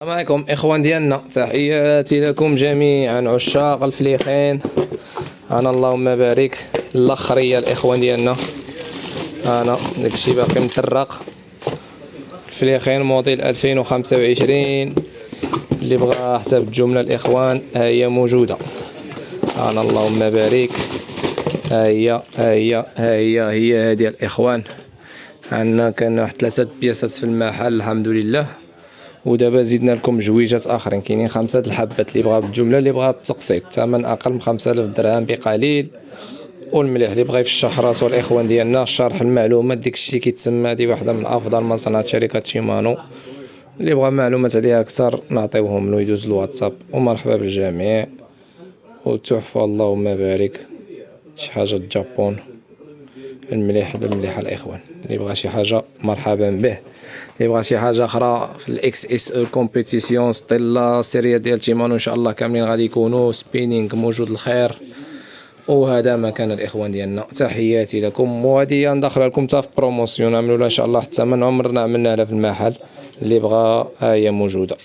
السلام عليكم اخوان ديالنا، تحياتي لكم جميعا عشاق الفليخين. انا اللهم بارك الاخريه الاخوان ديالنا، انا داكشي باقي مطرق. الفليخين موديل 2025 اللي بغى حسب الجمله الاخوان هي موجوده. انا اللهم بارك، هي هذه الاخوان. عندنا كان واحد 3 بياسات في المحل الحمد لله، ودابا زدنا لكم جويجات اخرين. كاينين 5 الحبات اللي بغا بالجمله، اللي بغا بالتقسيط الثمن اقل من 5000 درهم بقليل. والمليح اللي بغا يفشخ راسو الاخوان ديالنا شرح المعلومات داكشي كيتسمى هذه واحده من افضل مصانع شركه شيمانو. اللي بغا معلومات عليها اكثر نعطيوهم له، يدوز الواتساب. ومرحبا بالجميع وتحفه اللهم بارك. شي حاجه الجابون المليح المليحه الاخوان. اللي بغى شي حاجه مرحبا به. اللي بغى شي حاجه اخرى في الاكس اس ال كومبيتيسيون ستيلا سيريا ديال تيمانو ان شاء الله كاملين غادي يكونوا سبينينغ موجود الخير. وهذا مكان الاخوان ديالنا، تحياتي لكم. وهذه ندخل لكم حتى في بروموسيون، عملوا لها ان شاء الله حتى من عمرنا عملنا لها في المحل. اللي بغى ها هي موجوده.